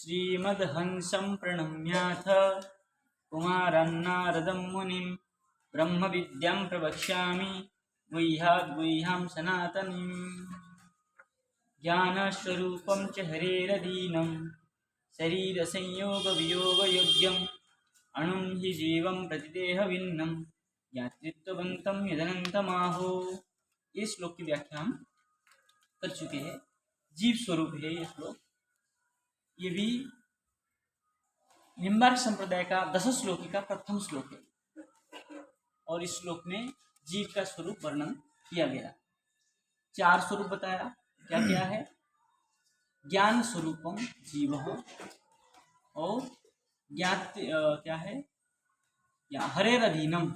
श्रीमद्हंसं प्रणम्याथ कुमारान्नारदं मुनिं ब्रह्मविद्यां प्रवक्ष्यामि गुह्याद्गुह्यां सनातनीम्। ज्ञानस्वरूपं च हरेरदीनं शरीरसंयोगवियोगयोग्यम् अणुं हि जीवं प्रतिदेहभिन्नं ज्ञातृत्ववन्तं यदनन्तमाहो। ये श्लोक की व्याख्या हम कर चुके हैं। जीव स्वरूप है ये श्लोक। ये भी निम्बार्क संप्रदाय का 10 श्लोकी का प्रथम श्लोक है और इस श्लोक में जीव का स्वरूप वर्णन किया गया। 4 स्वरूप बताया। क्या क्या है? ज्ञान स्वरूपम जीव और ज्ञात क्या है या हरेर अधीनम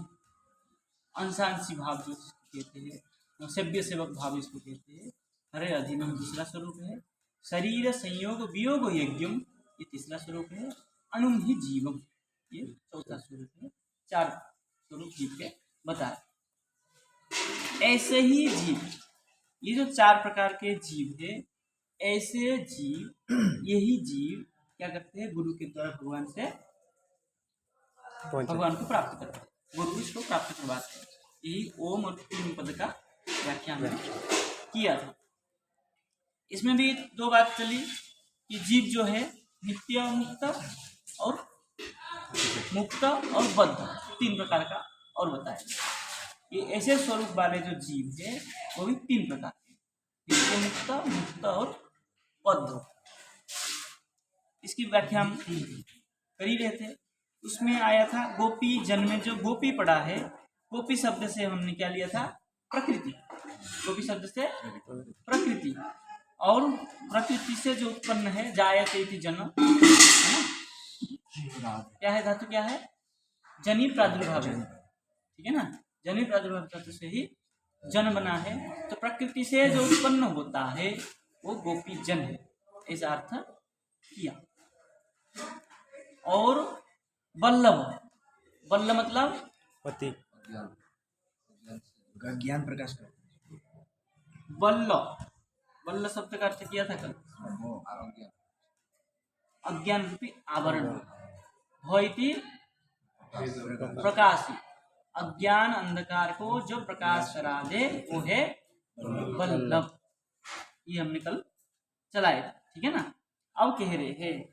अंशांशी भाव जो कहते हैं, सभ्य सेवक भाव इसको कहते हैं। हरे अधीनम दूसरा स्वरूप है। शरीर संयोग वियोग यज्ञम ये तीसरा स्वरूप है। अणुम ही जीवम ये चौथा स्वरूप है। 4 स्वरूप जीव के बताए। ऐसे ही जीव, ये जो 4 प्रकार के जीव है, ऐसे जीव, यही जीव क्या करते हैं? गुरु के द्वारा भगवान से भगवान को प्राप्त करते हैं। गुरु इसको प्राप्त करवाते हैं। यही ओम और तीन पद का व्याख्यान किया था। इसमें भी 2 बात चली कि जीव जो है नित्य मुक्त और मुक्त और बद्ध 3 प्रकार का और बताया। ये ऐसे स्वरूप वाले जो जीव है वो भी 3 प्रकार के, नित्य मुक्त, मुक्त और बद्ध। इसकी व्याख्या हम कर ही रहे थे। उसमें आया था गोपी जन में जो गोपी पड़ा है, गोपी शब्द से हमने क्या लिया था? प्रकृति। गोपी शब्द से प्रकृति, और प्रकृति से जो उत्पन्न है जायते इति जन्म, है ना? क्या है धातु? क्या है? जनी प्रादुर्भाव है, ठीक है ना? जनी प्रादुर्भाव धातु से ही जन बना है। तो प्रकृति से जो उत्पन्न होता है वो गोपी जन है, ऐसा अर्थ किया। और वल्लभ, वल्लभ मतलब पति, ज्ञान प्रकाश कर। वल्ल, वल्ल शब्द का अर्थ किया था कल, अज्ञान रूपी आवरण। भयति प्रकाशी, अज्ञान अंधकार को जो प्रकाश करा दे वो है वल्लभ। ये हमने कल चलाया, ठीक है ना? अब कह रहे हैं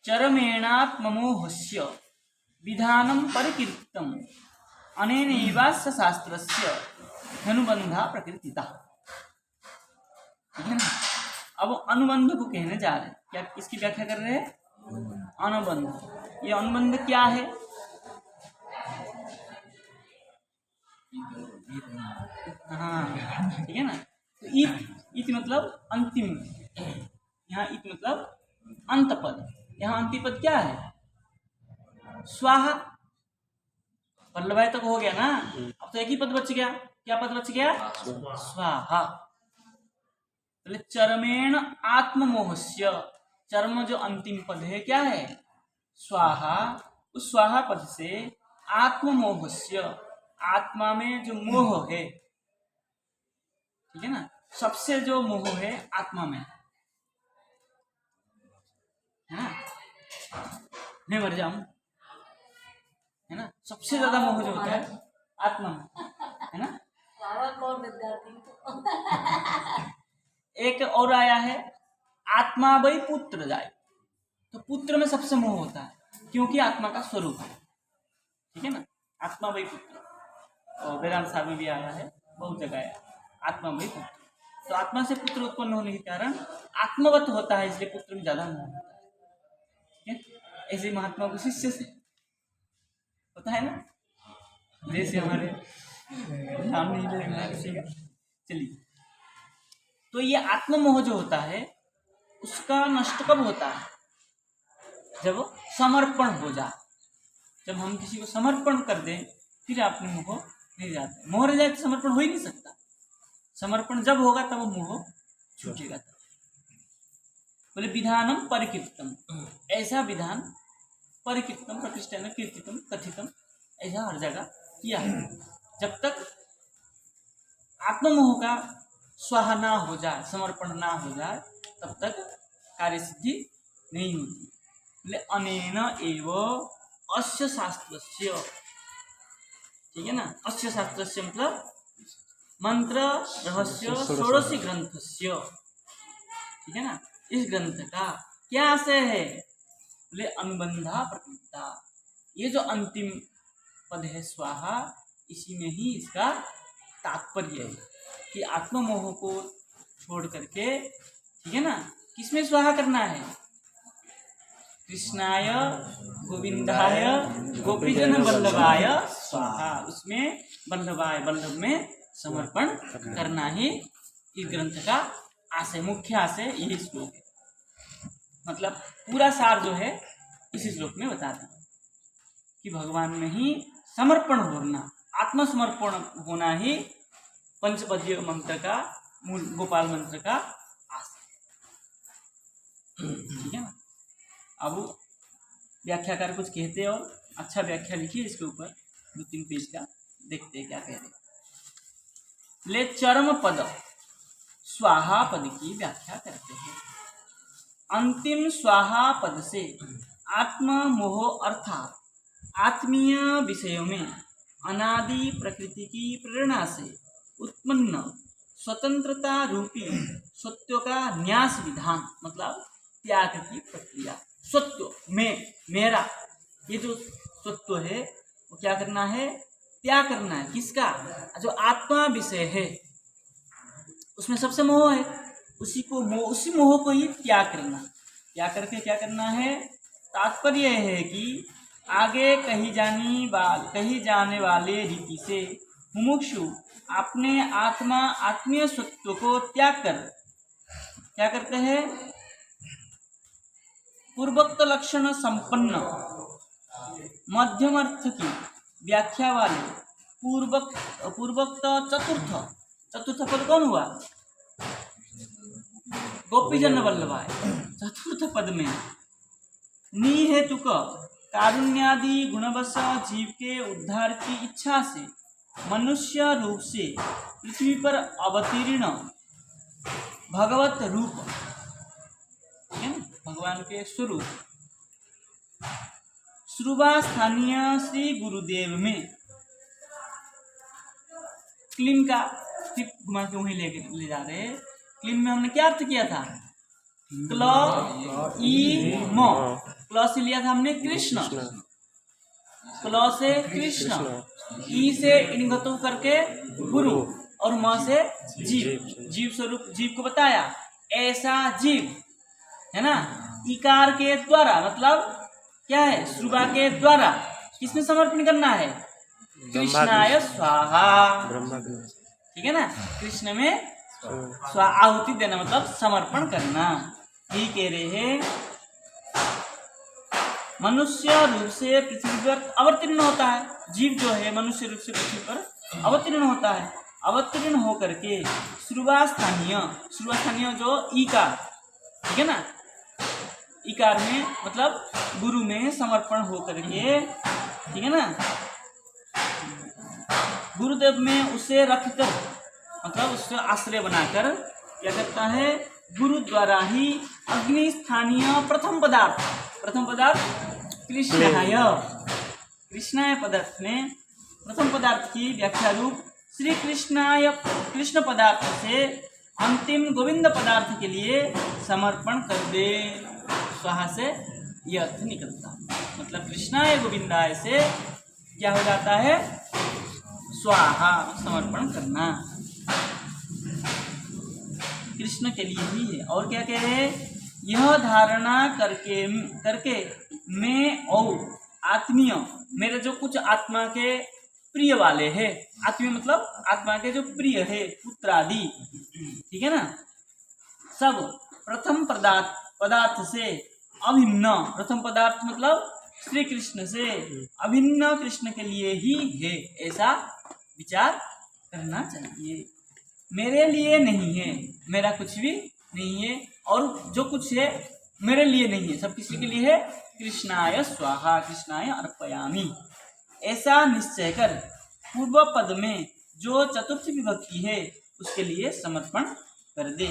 चरमेणात्ममोहस्य विधानं परिकीर्तितम् अनेनैवास्य शास्त्रस्य अनुबंधा प्रकृतिता, ठीक है ना? अब अनुबंध को कहने जा रहे हैं। क्या इसकी व्याख्या कर रहे हैं? अनुबंध। ये अनुबंध क्या है? हाँ, ठीक है ना? तो इत मतलब अंतिम, यहाँ इत मतलब अंत पद। यहाँ अंतिम पद क्या है? स्वाहा। वल्लभाय तक हो गया ना? अब तो एक ही पद बच गया। क्या पद बच गया? स्वाहा। तो चरमेण आत्ममोहस्य, चर्म जो अंतिम पद है क्या है? स्वाहा। उस स्वाहा पद से आत्ममोहस्य, आत्मा में जो मोह है, ठीक है ना? सबसे जो मोह है आत्मा में, है ना? मैं मर जाऊं, है ना? सबसे ज्यादा मोह जो होता है आत्मा में, है ना? एक और आया है आत्मा वही पुत्र जाए। तो पुत्र में सबसे मोह होता है क्योंकि आत्मा का स्वरूप है, ठीक है ना? आत्मा वही पुत्र, और वेदांत साहब में भी आया है, बहुत जगह आया आत्मा वही पुत्र। तो आत्मा से पुत्र उत्पन्न होने के कारण आत्मवत होता है, इसलिए पुत्र में ज्यादा मोह होता है, ठीक है? ऐसे महात्मा को शिष्य से होता है ना, जैसे हमारे नाम नहीं ले रहे किसी का। चलिए, तो ये आत्ममोह जो होता है उसका नष्ट कब होता है? जब समर्पण हो जाए। जब हम किसी को समर्पण कर दें फिर आपने मोह नहीं जाता। मोह रह जाए तो समर्पण हो ही नहीं सकता। समर्पण जब होगा तब वो मोह छूटेगा। बोले विधानम परिकीर्तम, ऐसा विधान परिकीर्तम, प्रतिष्ठान कीर्तितम, कथितम, ऐसा हर जगह किया है। जब तक आत्ममोह का स्वाहा ना हो जाए, समर्पण ना हो जाए, तब तक कार्य सिद्धि नहीं होती। बोले अनेन एव अस्य शास्त्रस्य, ठीक है ना, अस्य शास्त्रस्य मतलब मंत्र रहस्य षोडशी ग्रंथस्य, ठीक है ना, इस ग्रंथ का क्या आशय है? बोले अनुबंधा प्रकृता, ये जो अंतिम पद है स्वाहा, इसी में ही इसका तात्पर्य है कि आत्ममोह को छोड़ करके, ठीक है ना, किसमें स्वाहा करना है? कृष्णाय गोविंदाय गोपीजन वल्लभाय स्वाहा, उसमें वल्लभाय, वल्लभ में समर्पण करना ही इस ग्रंथ का आशय, मुख्य आशय यही श्लोक है। मतलब पूरा सार जो है इसी श्लोक में बता दें कि भगवान में ही समर्पण होना, आत्मसमर्पण होना ही पंचपदीय मंत्र का मूल, गोपाल मंत्र का आशय, ठीक है ना। अब व्याख्याकार कुछ कहते हैं और अच्छा व्याख्या लिखिए इसके ऊपर, 2-3 पेज का, देखते हैं क्या कह रहे। ले चरम पद स्वाहा पद की व्याख्या करते हैं। अंतिम स्वाहा पद से आत्म मोह अर्थात आत्मीय विषयों में अनादि प्रकृति की प्रेरणा से उत्पन्न स्वतंत्रता रूपी सत्यों का न्यास विधान, मतलब त्याग की प्रक्रिया। सत्य में मेरा, ये जो सत्य है वो क्या करना है? त्याग करना है। किसका? जो आत्मा विषय है उसमें सबसे मोह है, उसी मोह को ही त्याग करना। क्या करके क्या करना है? तात्पर्य है कि आगे कही जाने वाले रीति से मुमुक्षु अपने आत्मीय सत्व को त्याग कर क्या करते हैं? पूर्वोक्त लक्षण संपन्न मध्यमर्थ की व्याख्या वाले पूर्वोक्त चतुर्थ पद कौन हुआ? गोपीजन वल्लभाय। चतुर्थ पद में निहेतुक कारुण्यादि गुणवश जीव के उद्धार की इच्छा से मनुष्य रूप से पृथ्वी पर अवतीर्ण भगवत रूप, भगवान के स्वरूप श्रुवास्थानीय श्री गुरुदेव में क्लीम का टिप घुमा के वहीं ले जा रहे। क्लीम में हमने क्या अर्थ किया था? क्ल ई म, क्ल से लिया था हमने कृष्ण, क्ल से कृष्ण, ई से इनगतो करके गुरु और म से जीव, जीव स्वरूप जीव को बताया। ऐसा जीव है ना, इकार के द्वारा, मतलब क्या है? श्रुवा के द्वारा किसने समर्पण करना है? कृष्णाय स्वाहा, ठीक है ना, कृष्ण में आहुति देना मतलब समर्पण करना। ये कह रहे हैं मनुष्य रूप से पृथ्वी पर अवतीर्ण होता है। जीव जो है मनुष्य रूप से पृथ्वी पर अवतीर्ण होता है। अवतीर्ण होकर के श्रुवास्थानीय जो ईकार, ठीक है ना, इकार में मतलब गुरु में समर्पण होकर के, ठीक है ना, गुरुदेव में उसे रखकर, मतलब उससे आश्रय बनाकर क्या करता है? गुरु द्वारा ही अग्नि स्थानीय प्रथम पदार्थ कृष्णाय पदार्थ में प्रथम पदार्थ की व्याख्या रूप श्री कृष्ण पदार्थ से अंतिम गोविंद पदार्थ के लिए समर्पण कर दे। स्वाहा से यह अर्थ निकलता है, मतलब कृष्णाय गोविंदाय से क्या हो जाता है? स्वाहा, समर्पण करना कृष्ण के लिए ही है। और क्या कह रहे हैं? यह धारणा करके मैं और आत्मीय, मेरे जो कुछ आत्मा के प्रिय वाले हैं, आत्मीय मतलब आत्मा के जो प्रिय है, पुत्र आदि, ठीक है ना, सब प्रथम पदार्थ से अभिन्न, प्रथम पदार्थ मतलब श्री कृष्ण से अभिन्न कृष्ण के लिए ही है, ऐसा विचार करना चाहिए। मेरे लिए नहीं है, मेरा कुछ भी नहीं है, और जो कुछ है मेरे लिए नहीं है, सब किसी के लिए है। कृष्णाय स्वाहा, कृष्णाय अर्पयामि, ऐसा निश्चय कर पूर्व पद में जो चतुर्थ विभक्ति है उसके लिए समर्पण कर दे।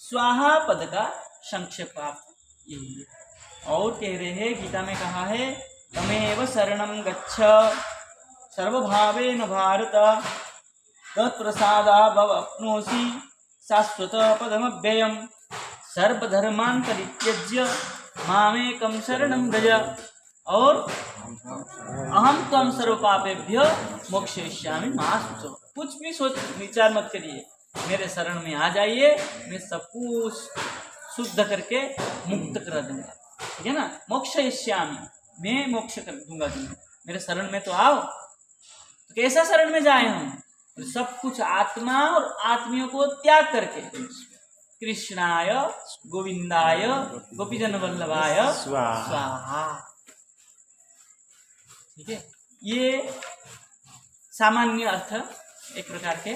स्वाहा पद का संक्षेपार्थ यही है। और कह रहे हैं, गीता में कहा है, तमेव शरणं गच्छ सर्वभावेन भारत तत्प्रसादा भवाप्नोषि शाश्वत पदमव्ययम् सर्वधर्मान् परित्यज्य मामेकं शरणं व्रज और अहम त्वं सर्वपापेभ्यो मोक्षयिष्यामि मा शुचः। कुछ भी सोच विचार मत करिए, मेरे शरण में आ जाइए, मैं सब कुछ शुद्ध करके मुक्त कर दूंगा। ठीक है ना, मोक्षयिष्यामि, मैं मोक्ष कर दूंगा तुम्हें, मेरे शरण में तो आओ। तो कैसा शरण में जाए हम? तो सब कुछ आत्मा और आत्मियों को त्याग करके कृष्णाय गोविंदाय गोपीजन वल्लभाय स्वाहा। ठीक है, ये सामान्य अर्थ एक प्रकार के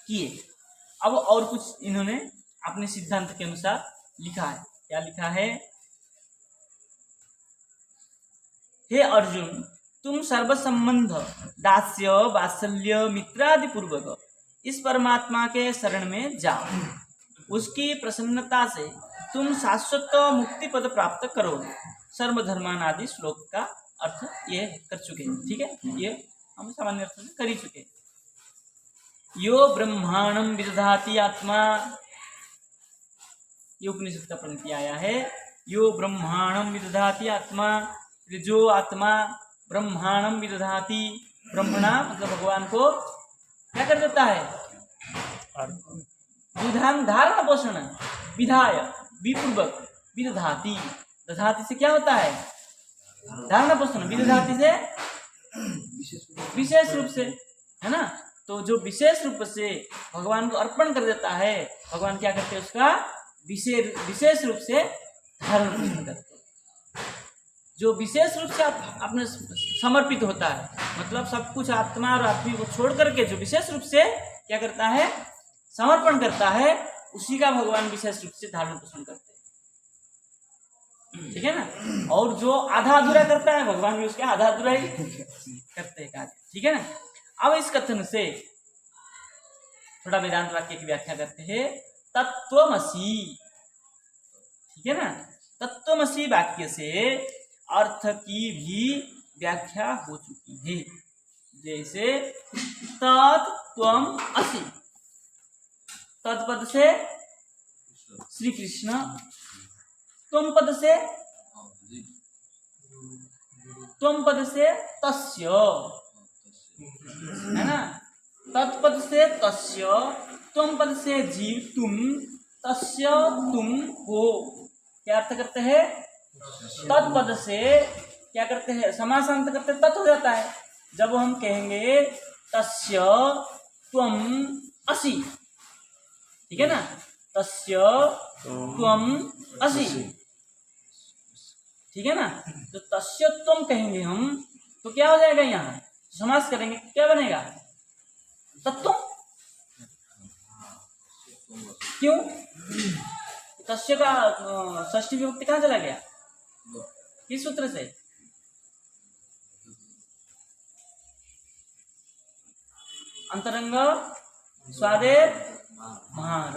किए। अब और कुछ इन्होंने अपने सिद्धांत के अनुसार लिखा है। क्या लिखा है? हे अर्जुन, तुम सर्व संबंध दास्य वात्सल्य मित्रादि पूर्वक इस परमात्मा के शरण में जाओ। उसकी प्रसन्नता से तुम शाश्वत मुक्ति पद प्राप्त करोगे। सर्वधर्मान आदि श्लोक का अर्थ ये कर चुके हैं। ठीक है, ये हम सामान्य अर्थ में कर ही चुके। यो ब्रह्मांडं विदधाति आत्मा, ये उपनिषद का पंक्ति आया है। यो ब्रह्मांडं विदधाति आत्मा, जो आत्मा ब्रह्मांडं विदधाति, ब्रह्मणा मतलब भगवान को क्या कर देता है? विधान धारण पोषण विधाय विपूर्वक विदधाति। दधाति से क्या होता है? धारण पोषण। विदधाति से विशेष रूप से, है ना। तो जो विशेष रूप से भगवान को अर्पण कर देता है, भगवान क्या करते हैं? उसका विशेष रूप से धारण पोषण करते हैं। जो विशेष रूप से अपने समर्पित होता है, मतलब सब कुछ आत्मा और आत्मी को छोड़ करके जो विशेष रूप से क्या करता है? समर्पण करता है, उसी का भगवान विशेष रूप से धारण पोषण करते हैं। ठीक है ना। और जो आधा अधूरा करता है, भगवान भी उसके आधा अधूरा ही करते हैं कार्य। ठीक है ना। अब इस कथन से थोड़ा वेदांत वाक्य की व्याख्या करते हैं। तत्त्वमसि, ठीक है ना। तत्त्वमसि वाक्य से अर्थ की भी व्याख्या हो चुकी है। जैसे तत्त्वम असि, तत्पद से श्री कृष्ण, त्वम पद से तस्य, है ना। तत्पद से तस्य, त्वम पद से जीव तुम, तस्य तुम हो। क्या अर्थ करते हैं? तत्पद से क्या करते हैं? समासांत करते तत् हो जाता है। जब हम कहेंगे तस्य त्वम असि, ठीक है ना, तस्य त्वम असि, ठीक है ना। तो तस्य त्वम कहेंगे हम, तो क्या हो जाएगा? यहाँ समास करेंगे, क्या बनेगा? तत्व। क्यों? तस्य का षष्ठी विभक्ति कहाँ चला गया? किस सूत्र से? अंतरंग स्वादे महार।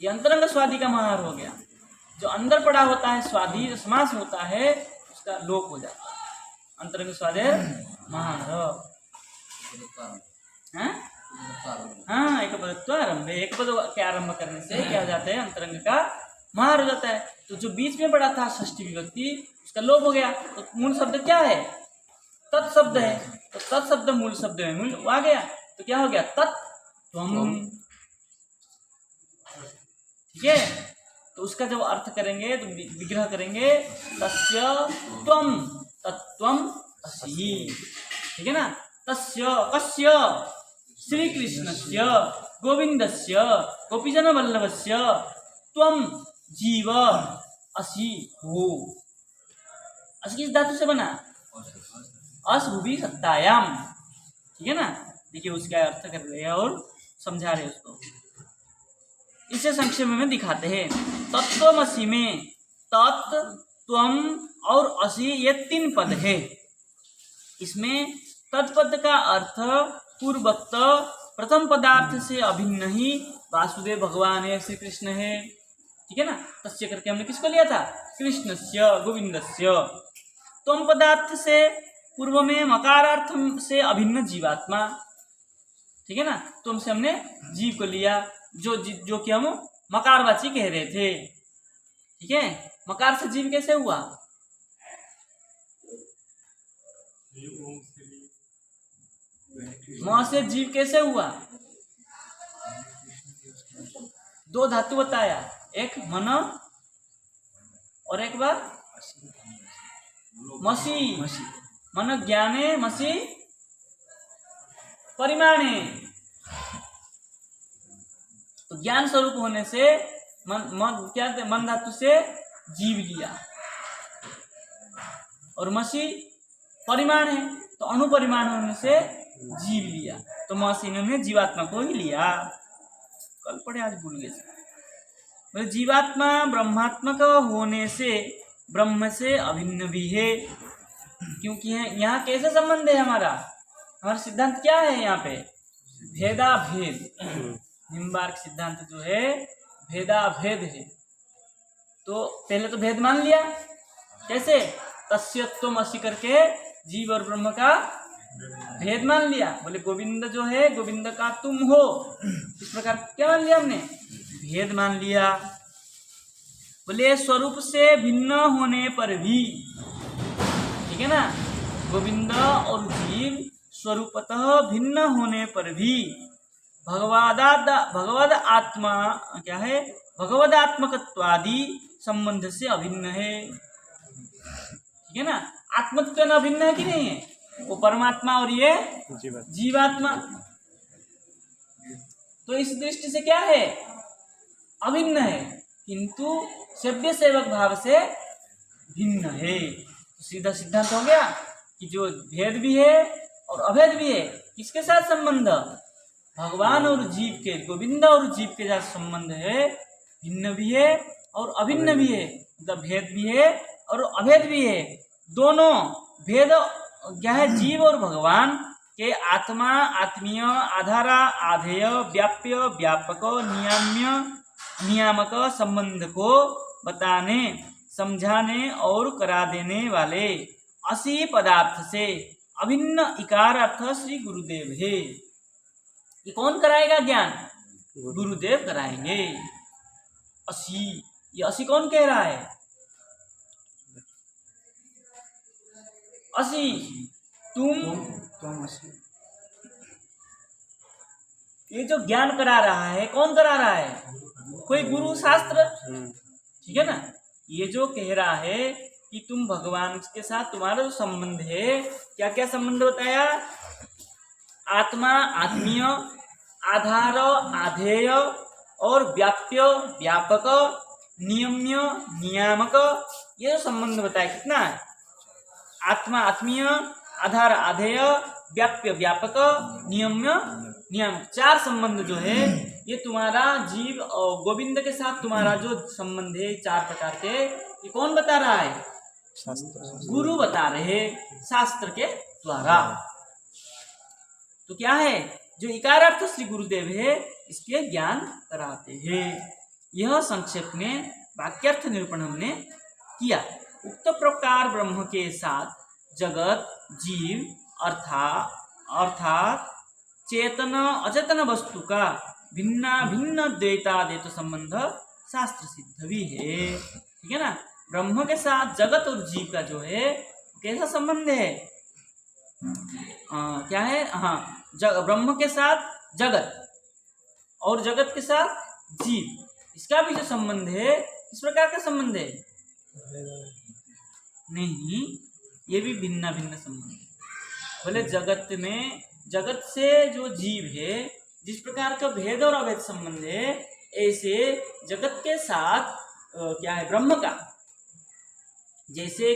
ये अंतरंग स्वादी का महार हो गया। जो अंदर पड़ा होता है स्वादी, जो समास होता है, उसका लोप हो जाता है। अंतरंग स्वादे महार। हाँ, एक पदत्व आरंभ, एक पद के आरंभ करने से क्या हो जाता है? अंतरंग का महार हो जाता है। तो जो बीच में पड़ा था षष्ठी विभक्ति, उसका लोप हो गया। तो मूल शब्द क्या है? तत्शब्द है। तो तत्शब्द मूल शब्द है, मूल आ गया। तो क्या हो गया? तत्त्वम। ठीक है। तो उसका जब अर्थ करेंगे तो विग्रह करेंगे, तस्य त्वम तत्त्वम असि। ठीक है ना। तस्य कस्य? श्री कृष्णस्य गोविंदस्य गोपीजन वल्लभस्य त्वम जीव असि हो। असि किस धातु से बना? असभुवि सत्तायाम। ठीक है ना। देखिए उसका अर्थ कर रहे हैं और समझा रहे हैं उसको। इसे संक्षेप में दिखाते हैं। तत्त्वमसि में तत्, त्वम और असि ये 3 पद है। इसमें तत्पद का अर्थ पूर्वोक्त प्रथम पदार्थ से अभिन्न ही वासुदेव भगवान है, श्री कृष्ण है, ठीक है ना। तस्य करके हमने किसको लिया था, कृष्णस्य गोविंदस्य। त्वम पदार्थ से पूर्व में मकारार्थ से अभिन्न जीवात्मा, ठीक है ना। तुमसे हमने जीव को लिया, जो कि हम मकारवाची कह रहे थे, ठीक है। मकार से जीव कैसे हुआ, म से जीव कैसे हुआ, दो धातु बताया, एक मन और एक बार मसी। मन ज्ञाने, मसी परिमाणे। तो ज्ञान स्वरूप होने से मन धातु से जीव लिया, और मसी परिमाण है तो अणुपरिमाण होने से जीव लिया, तो मसी ने जीवात्मा को ही लिया। कल पढ़े, आज भूल गए। जीवात्मा ब्रह्मात्मक होने से ब्रह्म से अभिन्न भी है, क्योंकि यहाँ कैसे संबंध है हमारा सिद्धांत क्या है यहाँ पे, भेदा भेद। निम्बार्क सिद्धांत जो है भेदा भेद है। तो पहले तो भेद मान लिया, कैसे, तस्यत्वम असि करके जीव और ब्रह्म का भेद मान लिया। बोले गोविंद जो है, गोविंद का तुम हो, इस प्रकार क्या मान लिया हमने, भेद मान लिया। बोले स्वरूप से भिन्न होने पर भी, ठीक है ना, गोविंद और जीव स्वरूपतः भिन्न होने पर भी भगवद आत्मा क्या है, भगवद आत्मकत्वादि संबंध से अभिन्न है, ठीक है ना। आत्मत्व अभिन्न है कि नहीं है, वो परमात्मा और ये जीवात्मा। तो इस दृष्टि से क्या है, अभिन्न है, किंतु सेव्य सेवक भाव से भिन्न है। तो सीधा सिद्धांत हो गया कि जो भेद भी है और अभेद भी है, किसके साथ संबंध, भगवान और जीव के, गोविंद और जीव के साथ संबंध है, भिन्न भी है और अभिन्न भी है, मतलब भेद भी है और अभेद भी है। दोनों भेद क्या है, जीव और भगवान के आत्मा, आत्मीय, आधारा, आधेय, व्याप्य, व्यापक, नियाम्य, नियामक संबंध को बताने, समझाने और करा देने वाले असी पदार्थ से अभिन्न इकार अर्थ श्री गुरुदेव है। ये कौन कराएगा ज्ञान, गुरुदेव कराएंगे। असी, ये असी कौन कह रहा है, असी तुम असी। ये जो ज्ञान करा रहा है, कौन करा रहा है, कोई गुरु शास्त्र, ठीक है ना। ये जो कह रहा है कि तुम भगवान के साथ तुम्हारा जो संबंध है, क्या क्या संबंध बताया, आत्मा, आत्मीय, आधार, आधेय और व्याप्य, व्यापक, नियम्य, नियामक, ये जो संबंध बताया कितना है, आत्मा, आत्मीय, आधार, आधेय, व्याप्य, व्यापक, नियम्य, नियामक, चार संबंध जो है ये तुम्हारा जीव और गोविंद के साथ तुम्हारा जो संबंध है, चार प्रकार के, ये कौन बता रहा है, गुरु बता रहे शास्त्र के द्वारा। तो क्या है, जो इकारार्थ श्री गुरुदेव है, इसके ज्ञान कराते हैं। यह संक्षेप में वाक्यार्थ निरूपण हमने किया। उक्त प्रकार ब्रह्म के साथ जगत, जीव अर्थात चेतन अचेतन वस्तु का भिन्ना भिन्न द्वैताद्वैत संबंध शास्त्र सिद्ध भी है, ठीक है ना। ब्रह्म के साथ जगत और जीव का जो है कैसा संबंध है, क्या है, हाँ, ब्रह्म के साथ जगत और जगत के साथ जीव, इसका भी जो संबंध है, किस प्रकार का संबंध है, नहीं, ये भी भिन्न भिन्न संबंध है। बोले जगत में, जगत से जो जीव है, जिस प्रकार का भेद और अभेद संबंध है, ऐसे जगत के साथ क्या है, ब्रह्म का, जैसे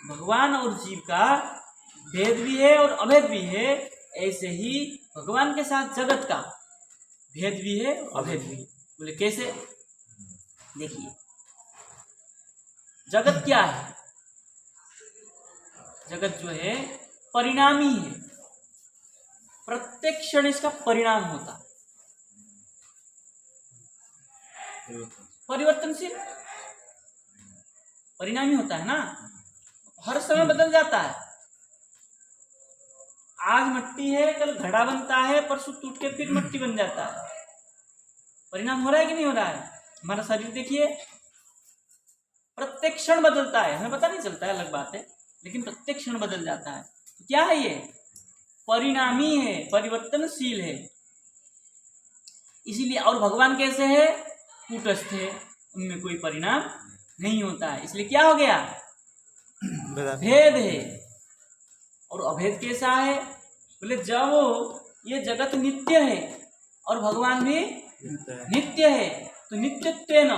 भगवान और जीव का भेद भी है और अभेद भी है, ऐसे ही भगवान के साथ जगत का भेद भी है और अभेद भी है। बोले कैसे, देखिए, जगत क्या है, जगत जो है परिणामी है, प्रत्येक क्षण इसका परिणाम होता, परिवर्तनशील परिणामी होता है ना, हर समय बदल जाता है। आज मट्टी है, कल घड़ा बनता है, परसों टूट के फिर मट्टी बन जाता है। परिणाम हो रहा है कि नहीं हो रहा है? हमारा शरीर देखिए प्रत्येक क्षण बदलता है, हमें पता नहीं चलता है, अलग बात है, लेकिन प्रत्येक क्षण बदल जाता है। तो क्या है ये? परिणामी है, परिवर्तनशील है। इसीलिए, और भगवान कैसे है? कूटस्थ है, उनमें कोई परिणाम नहीं होता है। इसलिए क्या हो गया? भेद है। और अभेद कैसा है? बोले जब ये जगत नित्य है और भगवान भी नित्य है, तो नित्यत्वेन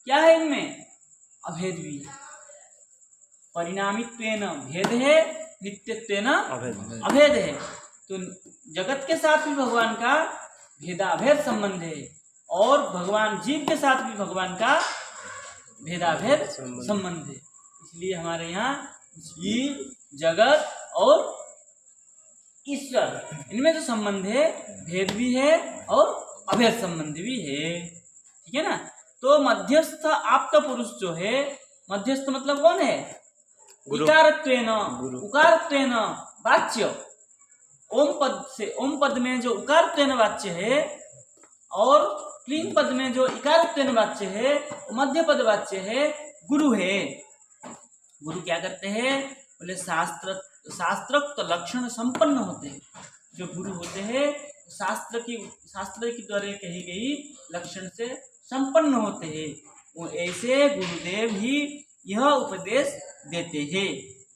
क्या है इनमें? अभेद भी है। परिणामित्वेन भेद है, नित्यत्वेन अभेद है। तो जगत के साथ भी भगवान का भेदाभेद संबंध है, और भगवान जीव के साथ भी भगवान का भेदाभेद संबंध है। इसलिए हमारे यहाँ जीव, जगत और ईश्वर, इनमें जो संबंध है, भेद भी है और अभेद संबंध भी है। ठीक है ना? तो मध्यस्थ आप्त पुरुष जो है, मध्यस्थ मतलब कौन है? इकारत्वेन उकारत्वेन वाच्य, ओम पद से, ओम पद में जो उकारत्वेन वाच्य है और क्लीन पद में जो इकारत्वेन वाच्य है, मध्य पद वाच्य है, गुरु है। गुरु क्या करते हैं? बोले शास्त्रोक्त लक्षण संपन्न होते हैं। जो गुरु होते हैं शास्त्र की द्वारा कही गई लक्षण से संपन्न होते हैं। वो ऐसे गुरुदेव ही यह उपदेश देते हैं।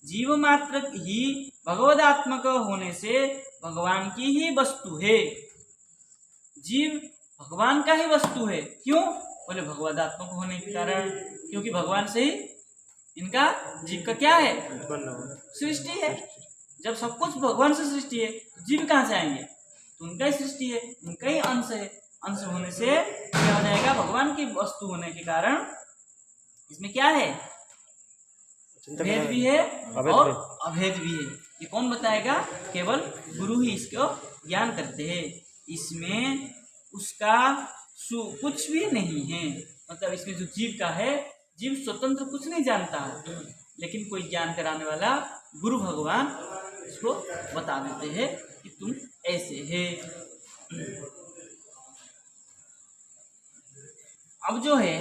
जीव मात्र ही भगवदात्मक होने से भगवान की ही वस्तु है। जीव भगवान का ही वस्तु है। क्यों? बोले भगवदात्मक होने के कारण, क्योंकि भगवान से ही इनका, जीव का क्या है? सृष्टि है। जब सब कुछ भगवान से सृष्टि है, तो जीव कहाँ से आएंगे? तो उनका ही सृष्टि है, उनका ही अंश है। अंश होने से क्या हो जाएगा? भगवान की वस्तु होने के कारण इसमें क्या है? भेद भी है और अभेद भी है। ये कौन बताएगा? केवल गुरु ही इसको ज्ञान करते हैं। इसमें उसका कुछ भी नहीं है। मतलब इसमें जो जीव का है, जीव स्वतंत्र कुछ नहीं जानता है, लेकिन कोई ज्ञान कराने वाला गुरु भगवान इसको बता देते हैं कि तुम ऐसे है। अब जो है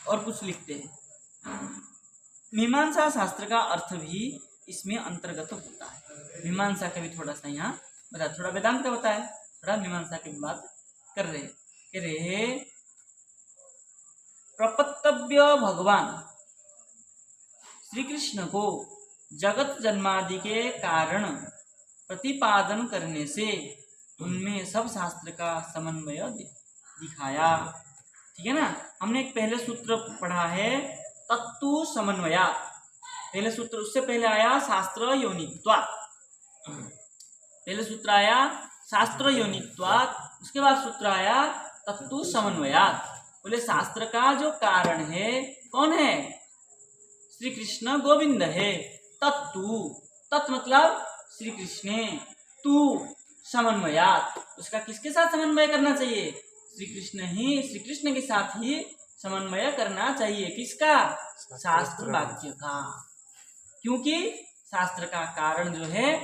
और कुछ लिखते हैं। मीमांसा शास्त्र का अर्थ भी इसमें अंतर्गत होता है। मीमांसा का भी थोड़ा सा यहाँ बता, थोड़ा वेदांत का बताया, थोड़ा मीमांसा की बात कर रहे। प्रपत्तव्य भगवान श्री कृष्ण को जगत जन्मादि के कारण प्रतिपादन करने से उनमें सब शास्त्र का समन्वय दिखाया। ठीक है ना? हमने एक पहले सूत्र पढ़ा है, तत्तु समन्वया। पहले सूत्र, उससे पहले आया शास्त्र योनित्वात्। पहले सूत्र आया शास्त्र योनित्वात्, उसके बाद सूत्र आया तत्तु समन्वयात्। बोले शास्त्र का जो कारण है कौन है? श्री कृष्ण गोविंद है। तत्तु, तत् मतलब श्री कृष्ण, तू समन्वयात्, उसका किसके साथ समन्वय करना चाहिए? श्री कृष्ण के साथ ही समन्वय करना चाहिए। किसका? शास्त्र वाक्य का। क्योंकि शास्त्र का कारण जो है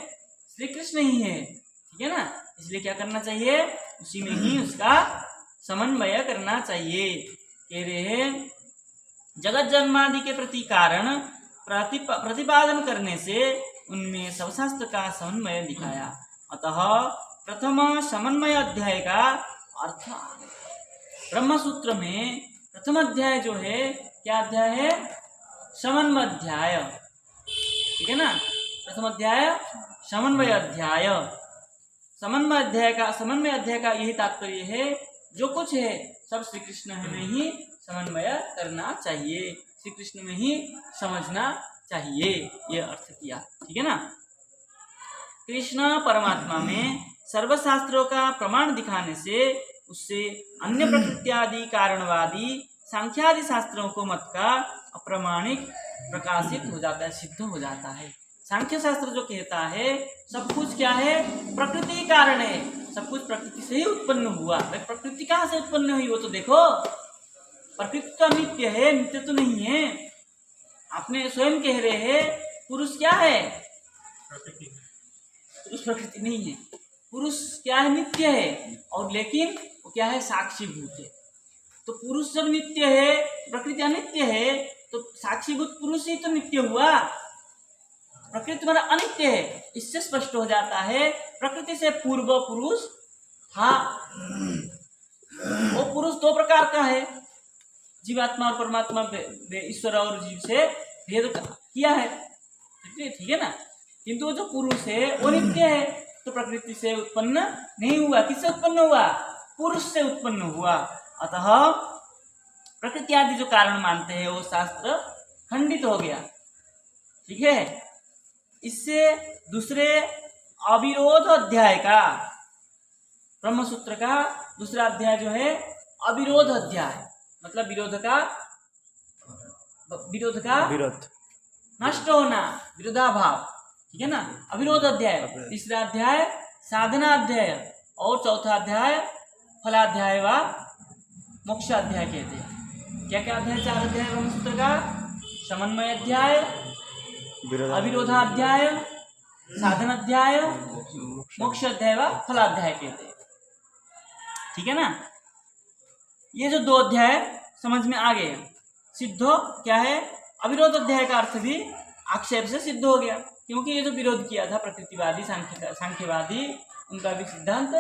श्री कृष्ण ही है। ठीक है ना? इसलिए क्या करना चाहिए? उसी में ही उसका समन्वय करना चाहिए। कह रहे हैं जगत जन्मादि के प्रति कारण प्रतिपादन करने से उनमें सब शास्त्र का समन्वय दिखाया। अतः प्रथम समन्वय अध्याय का अर्थ ब्रह्मसूत्र में प्रथम अध्याय जो है, क्या अध्याय है? समन्वय अध्याय। ठीक है ना? प्रथम अध्याय समन्वय अध्याय। समन्वय अध्याय का यही तात्पर्य है, जो कुछ है सब श्री कृष्ण में ही समन्वय करना चाहिए, श्री कृष्ण में ही समझना चाहिए, ये अर्थ किया। ठीक है ना? कृष्ण परमात्मा में सर्वशास्त्रों का प्रमाण दिखाने से उससे अन्य प्रकृत्यादि कारणवादी सांख्यादि शास्त्रों को मत का अप्रमाणिक प्रकाशित हो जाता है, सिद्ध हो जाता है। सांख्य शास्त्र जो कहता है सब कुछ क्या है, प्रकृति कारण है, सब कुछ प्रकृति से ही उत्पन्न हुआ। भाई प्रकृति कहाँ से उत्पन्न हुई वो तो देखो, प्रकृति तो अनित्य है, नित्य तो नहीं है। आपने स्वयं कह रहे हैं पुरुष क्या है, पुरुष प्रकृति नहीं है, पुरुष क्या है, नित्य है, और लेकिन वो क्या है, साक्षीभूत है। तो पुरुष जब नित्य है, प्रकृति अनित्य है, तो साक्षीभूत पुरुष ही तो नित्य हुआ, प्रकृति हमारा अनित्य है। इससे स्पष्ट हो जाता है प्रकृति से पूर्व पुरुष था। वो पुरुष दो प्रकार का है, जीवात्मा और परमात्मा, ईश्वर और जीव से भेद किया है, ठीक है ना। किंतु वो जो पुरुष है वो नित्य है, तो प्रकृति से उत्पन्न नहीं हुआ। किससे उत्पन्न हुआ, पुरुष से उत्पन्न हुआ। अतः प्रकृति आदि जो कारण मानते हैं वो शास्त्र खंडित हो गया, ठीक है। इससे दूसरे अविरोध अध्याय का, ब्रह्मसूत्र का दूसरा अध्याय जो है अविरोध अध्याय, मतलब विरोध नष्ट होना, विरोधाभाव, ठीक है ना। अविरोध अध्याय, तीसरा अध्याय साधना अध्याय, और चौथा अध्याय फलाध्याय व मोक्षाध्याय कहते हैं। क्या क्या अध्याय, चार अध्याय ब्रह्मसूत्र का, समन्वय अध्याय, अविरोधाध्याय, साधन अध्याय, मोक्ष अध्याय व फलाध्याय कहते हैं, ठीक है ना। ये जो दो अध्याय समझ में आ गए, सिद्ध क्या है, अविरोध अध्याय का अर्थ भी आक्षेप से सिद्ध हो गया, क्योंकि ये जो विरोध किया था प्रकृतिवादी सांख्यवादी, उनका भी सिद्धांत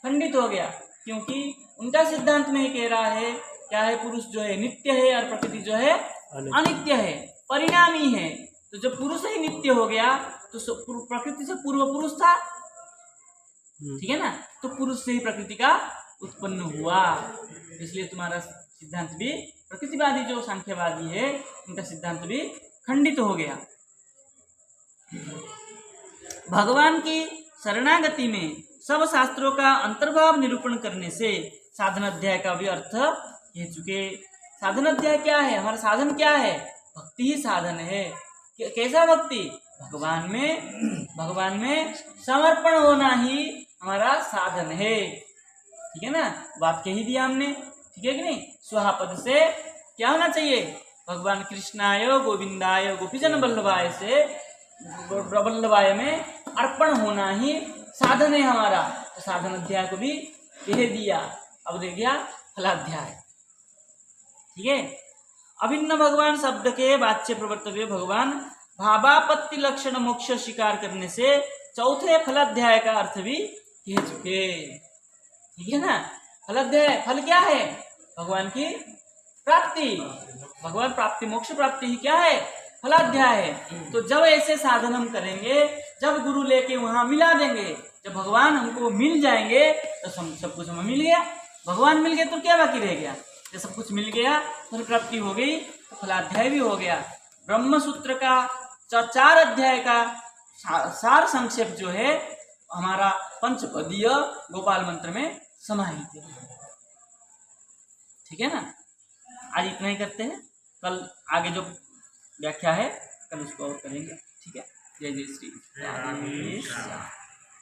खंडित हो गया, क्योंकि उनका सिद्धांत में ही कह रहा है क्या है, पुरुष जो है नित्य है और प्रकृति जो है अनित्य है, परिणामी है। तो जब पुरुष ही नित्य हो गया तो प्रकृति से पूर्व पुरुष था, ठीक है ना, तो पुरुष से ही प्रकृति का उत्पन्न हुआ। इसलिए तुम्हारा सिद्धांत भी, प्रकृतिवादी जो सांख्यवादी है उनका सिद्धांत भी खंडित हो गया। भगवान की शरणागति में सब शास्त्रों का अंतर्भाव निरूपण करने से साधन अध्याय का भी अर्थ कह चुके। साधन अध्याय क्या है, हमारा साधन क्या है, भक्ति ही साधन है। कैसा भक्ति, भगवान में समर्पण होना ही हमारा साधन है, ठीक है ना। बात कह ही दिया हमने, ठीक है कि नहीं। स्वहापद से क्या होना चाहिए, भगवान कृष्णाय गोविंदाय गोपीजन वल्लभाय से वल्लभाय में अर्पण होना ही साधन है हमारा। तो साधन अध्याय को भी कह दिया। अब दे दिया फलाध्याय, ठीक है। अभिन्न भगवान शब्द के वाच्य प्रवर्तव्य भगवान भावापत्ति लक्षण मोक्ष स्वीकार करने से चौथे फलाध्याय का अर्थ भी कह चुके, ठीक है ना। फलाध्याय, फल क्या है, भगवान की प्राप्ति, भगवान प्राप्ति, मोक्ष प्राप्ति ही क्या है, फलाध्याय है। तो जब ऐसे साधन हम करेंगे, जब गुरु लेके वहां मिला देंगे, जब भगवान हमको मिल जाएंगे तो सब कुछ हमें मिल गया। भगवान मिल गए तो क्या बाकी रह गया, जब सब कुछ मिल गया, फल प्राप्ति हो गई, तो फलाध्याय भी हो गया। ब्रह्मसूत्र का 4 अध्याय का सार संक्षेप जो है हमारा पंचपदीय गोपाल मंत्र में समाहित है, ठीक है ना। आज इतना ही करते हैं, कल आगे जो व्याख्या है कल उसको और करेंगे, ठीक है। जय जय श्री राधे।